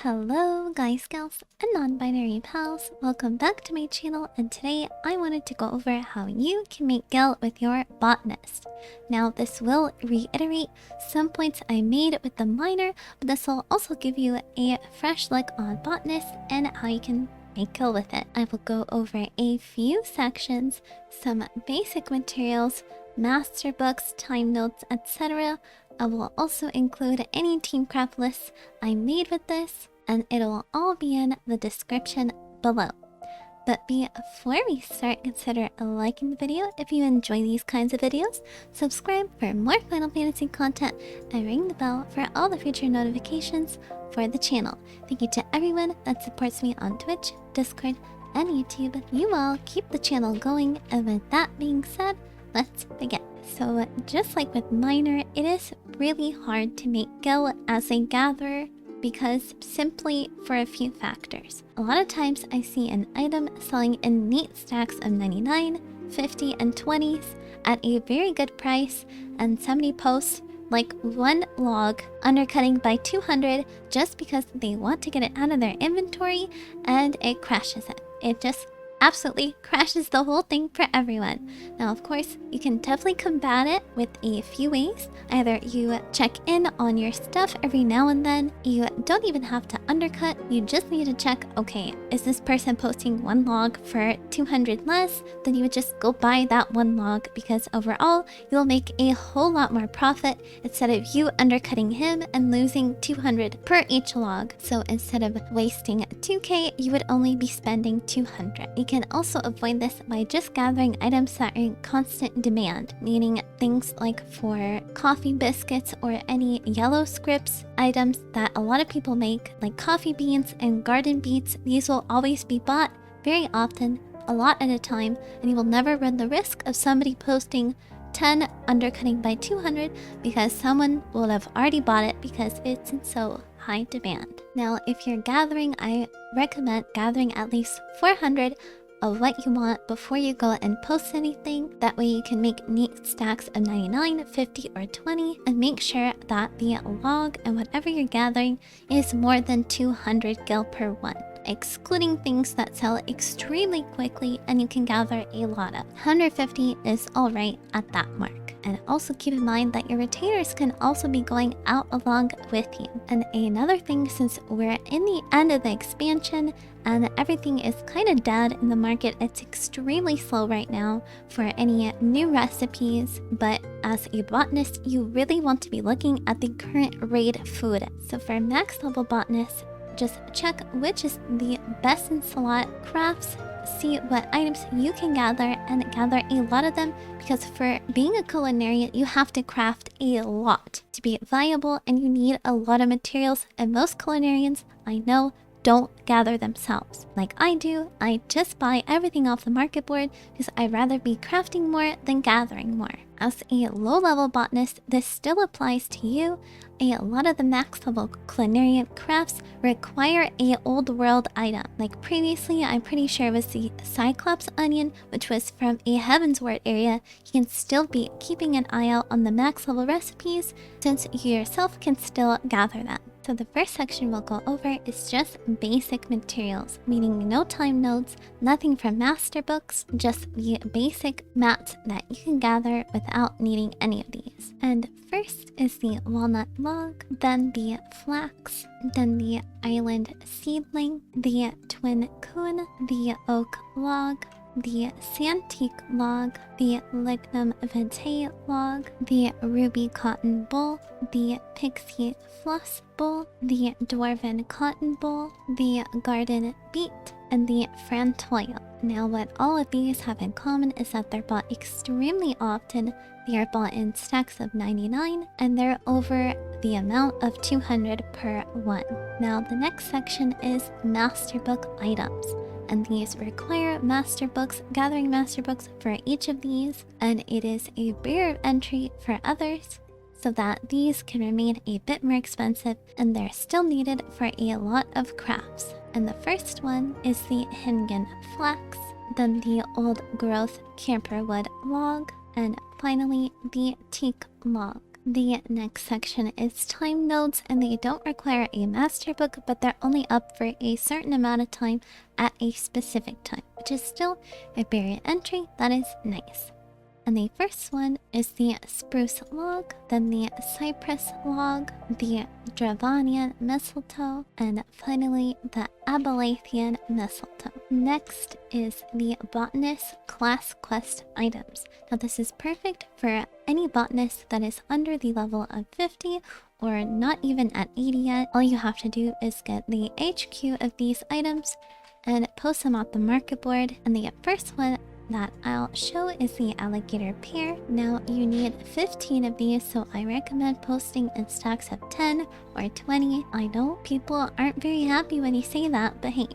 Hello guys, gals, and non-binary pals. Welcome back to my channel, and today I wanted to go over how you can make gil with your botanist. Now this will reiterate some points I made with the miner, but this will also give you a fresh look on botanist and how you can make gil with it. I will go over a few sections, some basic materials, master books, time notes, etc. I will also include any teamcraft lists I made with this, and it'll all be in the description below. But before we start, consider liking the video if you enjoy these kinds of videos, subscribe for more Final Fantasy content, and ring the bell for all the future notifications for the channel. Thank you to everyone that supports me on Twitch, Discord, and YouTube. You all keep the channel going, and with that being said, let's begin. So just like with miner, it is really hard to make gil as a gatherer because simply for a few factors. A lot of times I see an item selling in neat stacks of 99, 50, and 20s at a very good price, and somebody posts like one log undercutting by 200 just because they want to get it out of their inventory, and it crashes it. It just absolutely crashes the whole thing for everyone. Now, of course, you can definitely combat it with a few ways. Either you check in on your stuff every now and then. You don't even have to undercut. You just need to check, okay, is this person posting one log for 200 less? Then you would just go buy that one log, because overall, you'll make a whole lot more profit instead of you undercutting him and losing 200 per each log. So instead of wasting 2k, you would only be spending 200. You can also avoid this by just gathering items that are in constant demand, meaning things like for coffee biscuits or any yellow scripts items that a lot of people make, like coffee beans and garden beets. These will always be bought very often, a lot at a time, and you will never run the risk of somebody posting 10 undercutting by 200 because someone will have already bought it because it's in so high demand. Now, if you're gathering, I recommend gathering at least 400 of what you want before you go and post anything. That way you can make neat stacks of 99, 50, or 20, and make sure that the log and whatever you're gathering is more than 200 gil per one, excluding things that sell extremely quickly and you can gather a lot of. 150 is alright at that mark. And also keep in mind that your retainers can also be going out along with you. And another thing, since we're in the end of the expansion and everything is kind of dead in the market, it's extremely slow right now for any new recipes. But as a botanist, you really want to be looking at the current raid food. So for max level botanists, just check which is the best in slot crafts, see what items you can gather, and gather a lot of them, because for being a culinarian, you have to craft a lot to be viable, and you need a lot of materials, and most culinarians I know don't gather themselves like I do. I just buy everything off the market board because I'd rather be crafting more than gathering more. As a low-level botanist, this still applies to you. A lot of the max-level culinarian crafts require a old world item. Like previously, I'm pretty sure it was the Cyclops onion, which was from a Heavensward area. You can still be keeping an eye out on the max-level recipes, since you yourself can still gather them. So the first section we'll go over is just basic materials, meaning no time notes, nothing from master books, just the basic mats that you can gather without needing any of these. And first is the walnut log, then the flax, then the island seedling, the twin coon, the oak log, the Santique log, the lignum vitae log, the ruby cotton bowl, the pixie floss bowl, the dwarven cotton bowl, the garden beet, and the frantoio. Now what all of these have in common is that they're bought extremely often. They are bought in stacks of 99, and they're over the amount of 200 per one. Now the next section is Masterbook Items, and these require master books, gathering master books for each of these, and it is a barrier of entry for others, so that these can remain a bit more expensive, and they're still needed for a lot of crafts. And the first one is the Hingen flax, then the old growth camperwood log, and finally the teak log. The next section is time nodes, and they don't require a master book, but they're only up for a certain amount of time at a specific time, which is still a barrier entry that is nice. And the first one is the spruce log, then the cypress log, the Dravanian mistletoe, and finally the Abelathian mistletoe. Next is the botanist class quest items. Now this is perfect for any botanist that is under the level of 50 or not even at 80 yet. All you have to do is get the HQ of these items and post them on the market board. And the first one that I'll show is the alligator pear. Now you need 15 of these, so I recommend posting in stacks of 10 or 20. I know people aren't very happy when you say that, but hey,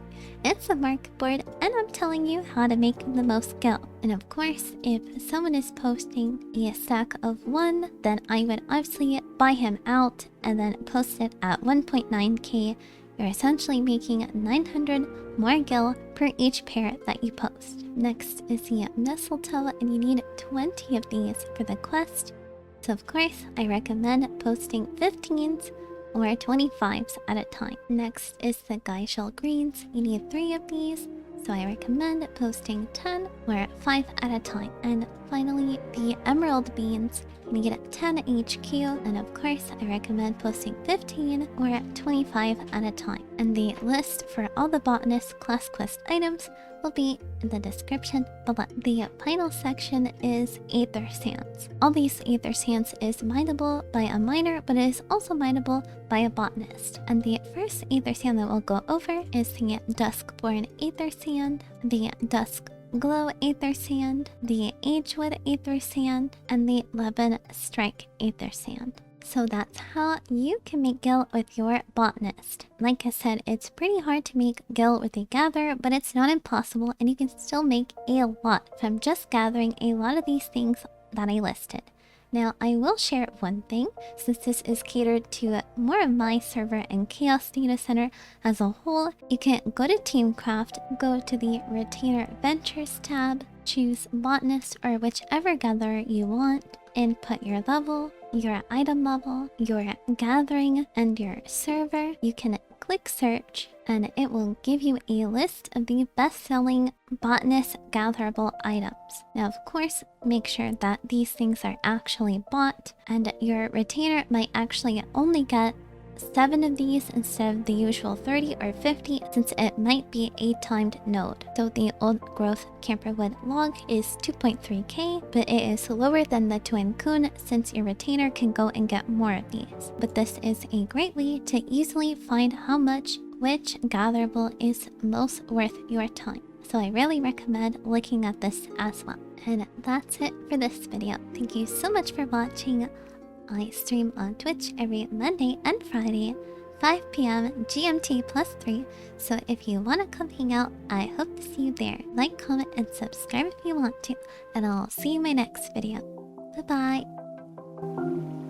it's a market board and I'm telling you how to make the most gil. And of course, if someone is posting a stack of 1, then I would obviously buy him out and then post it at 1.9k. You're essentially making 900 more gil per each pair that you post. Next is the mistletoe, and you need 20 of these for the quest. So of course, I recommend posting 15s or 25s at a time. Next is the Geishel greens. You need 3 of these, so I recommend posting 10 or 5 at a time. And finally, the emerald beans. You get 10 HQ, and of course I recommend posting 15 or 25 at a time. And the list for all the botanist class quest items will be in the description below. The final section is Aethersands. All these Aethersands is mineable by a miner, but it is also mineable by a botanist. And the first Aethersand that we'll go over is the Duskborn Aethersand, the Dusk Glow Aethersand, the Agewood Aethersand, and the Lebanon Strike Aethersand. So that's how you can make gil with your botanist. Like I said, it's pretty hard to make gil with a gather, but it's not impossible, and you can still make a lot from just gathering a lot of these things that I listed. Now, I will share one thing, since this is catered to more of my server and Chaos Data Center as a whole. You can go to Teamcraft, go to the Retainer Ventures tab, choose Botanist or whichever gatherer you want, input your level, your item level, your gathering, and your server. You can click search, and it will give you a list of the best-selling botanist gatherable items. Now, of course, make sure that these things are actually bought, and your retainer might actually only get 7 of these instead of the usual 30 or 50, since it might be a timed node. So the old growth camperwood log is 2.3k, but it is lower than the twin coon since your retainer can go and get more of these. But this is a great way to easily find how much which gatherable is most worth your time. So I really recommend looking at this as well. And that's it for this video. Thank you so much for watching. I stream on Twitch every Monday and Friday, 5 PM GMT +3, so if you want to come hang out, I hope to see you there. Like, comment, and subscribe if you want to, and I'll see you in my next video. Bye bye!